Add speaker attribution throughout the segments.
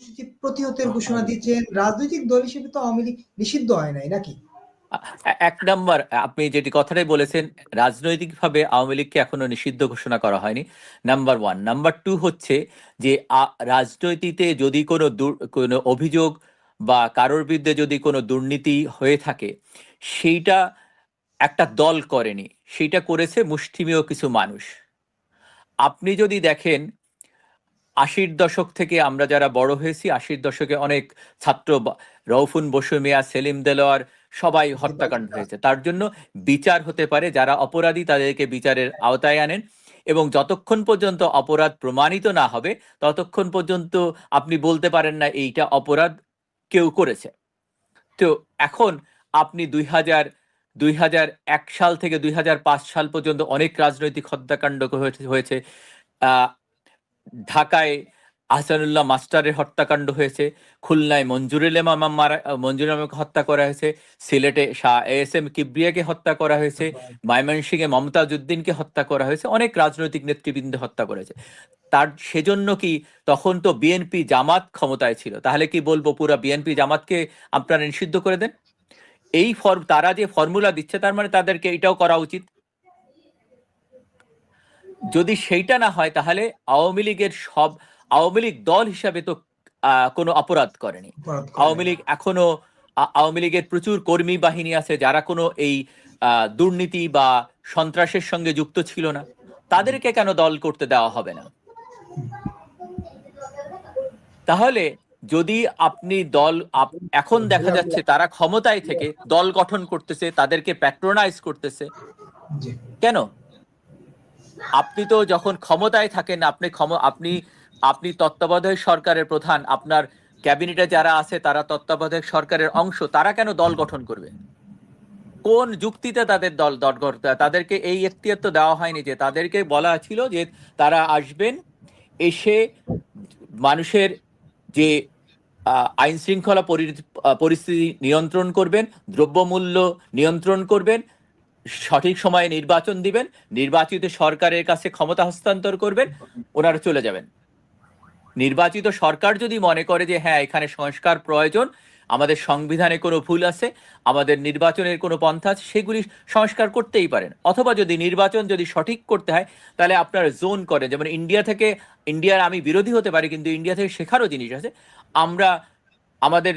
Speaker 1: যে প্রতিহতের ঘোষণা দিচ্ছেন, রাজনৈতিক দল হিসেবে তো আওয়ামী লীগ নিষিদ্ধ হয় নাই নাকি?
Speaker 2: এক নাম্বার, আপনি যেটি কথাটাই বলেছেন, রাজনৈতিকভাবে আওয়ামী লীগকে এখনো নিষিদ্ধ ঘোষণা করা হয়নি, নাম্বার ওয়ান। নাম্বার টু হচ্ছে যে রাজনীতিতে যদি কোনো অভিযোগ বা কারোর বিরুদ্ধে যদি কোনো দুর্নীতি হয়ে থাকে, সেইটা একটা দল করেনি, সেইটা করেছে মুষ্টিমেয় কিছু মানুষ। আপনি যদি দেখেন ৮০-র দশক থেকে আমরা যারা বড় হয়েছি, ৮০-র দশকে অনেক ছাত্র, রউফুন বসু মিয়া, সেলিম দেলোয়ার, সবাই হত্যাকাণ্ড হয়েছে। তার জন্য বিচার হতে পারে, যারা অপরাধী তাদেরকে বিচারের আওতায় আনেন, এবং যতক্ষণ পর্যন্ত অপরাধ প্রমাণিত না হবে ততক্ষণ পর্যন্ত আপনি বলতে পারেন না এইটা অপরাধ কেউ করেছে। তো এখন আপনি ২০০১ সাল থেকে ২০০৫ সাল পর্যন্ত অনেক রাজনৈতিক হত্যাকাণ্ড হয়েছে। ঢাকায় আহসানুল্লাহ মাস্টারের হত্যাকাণ্ড হয়েছে, খুলনায় মঞ্জুরুল ইমামকে হত্যা করা হয়েছে, সিলেটে শাহ এএসএম কিবরিয়াকে হত্যা করা হয়েছে, ময়মনসিংহে মমতাজ উদ্দিনকে হত্যা করা হয়েছে, অনেক রাজনৈতিক নেতৃবৃন্দ হত্যা করেছে। সেজন্য কি তখন তো বিএনপি জামাত ক্ষমতায় ছিল, তাহলে কি বলবো পুরো বিএনপি জামাতকে আপনারা নিষিদ্ধ করে দেন? তারা যে ফর্মুলা দিচ্ছে, তার মানে তাদেরকে এটাও করা উচিত। যদি সেইটা না হয়, তাহলে আওয়ামী লীগ দল হিসাবে তো কোনো অপরাধ করেনি। আওয়ামী লীগের প্রচুর কর্মী বাহিনী আছে যারা কোনো এই দুর্নীতি বা সন্ত্রাসের সঙ্গে যুক্ত ছিল না, তাদেরকে কেন দল করতে দেওয়া হবে না? তাহলে যদি আপনি এখন দেখা যাচ্ছে তারা ক্ষমতায় থেকে দল গঠন করতেছে, তাদেরকে প্যাট্রোনাইজ করতেছে কেন? আপনি তো যখন ক্ষমতায় থাকেন, আপনি তত্ত্বাবধায়ক সরকারের প্রধান, আপনার ক্যাবিনেটে যারা আছে তারা তত্ত্বাবধায়ক সরকারের অংশ, তারা কেন দল গঠন করবে? কোন যুক্তিতে তাদেরকে এই এখতিয়ার তো দেওয়া হয়নি। যে তাদেরকে বলা ছিল যে তারা আসবেন, এসে মানুষের যে আইন শৃঙ্খলা পরিস্থিতি নিয়ন্ত্রণ করবেন, দ্রব্যমূল্য নিয়ন্ত্রণ করবেন, সঠিক সময়ে নির্বাচন দিবেন, নির্বাচিত সরকারের কাছে ক্ষমতা হস্তান্তর করবেন, ওনারা চলে যাবেন। নির্বাচিত সরকার যদি মনে করে যে হ্যাঁ এখানে সংস্কার প্রয়োজন, আমাদের সংবিধানে কোনো ভুল আছে, আমাদের নির্বাচনের কোনো পন্থা আছে, সেগুলি সংস্কার করতেই পারেন। অথবা যদি নির্বাচন সঠিক করতে হয়, তাহলে আপনার জোন করেন। যেমন ইন্ডিয়ার আমি বিরোধী হতে পারি, কিন্তু ইন্ডিয়া থেকে শেখারও জিনিস আছে। আমাদের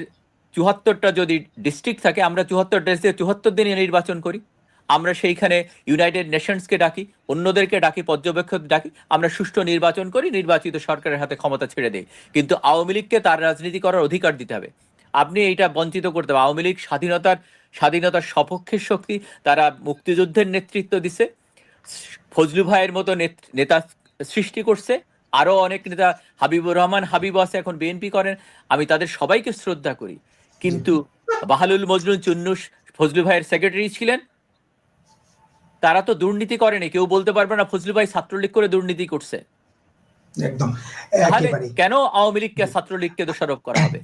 Speaker 2: ৭৪টা যদি ডিস্ট্রিক্ট থাকে, আমরা ৭৪ ডিস্ট্রিক্টে ৭৪ দিনে নির্বাচন করি। আমরা সেইখানে ইউনাইটেড নেশনসকে ডাকি, অন্যদেরকে ডাকি, পর্যবেক্ষক ডাকি, আমরা সুষ্ঠু নির্বাচন করি, নির্বাচিত সরকারের হাতে ক্ষমতা ছেড়ে দেই। কিন্তু আওয়ামী লীগকে তার রাজনীতি করার অধিকার দিতে হবে। আপনি এইটা বঞ্চিত করতে হবে। আওয়ামী লীগ স্বাধীনতার সপক্ষের শক্তি, তারা মুক্তিযুদ্ধের নেতৃত্ব দিছে, ফজলু ভাইয়ের মতো নেতা সৃষ্টি করছে, আরো অনেক নেতা, হাবিবুর রহমান হাবিব আছে, এখন বিএনপি করেন, আমি তাদের সবাইকে শ্রদ্ধা করি। কিন্তু বাহালুল মজনুন চুন্নুস ফজলু ভাইয়ের সেক্রেটারি ছিলেন, তারা তো দুর্নীতি করেনি। কেউ বলতে পারবে না ফজলু ভাই ছাত্রলীগ করে দুর্নীতি করছে।
Speaker 1: একদম,
Speaker 2: তাহলে কেন আওয়ামী লীগকে ছাত্রলীগকে দোষারোপ করা হবে?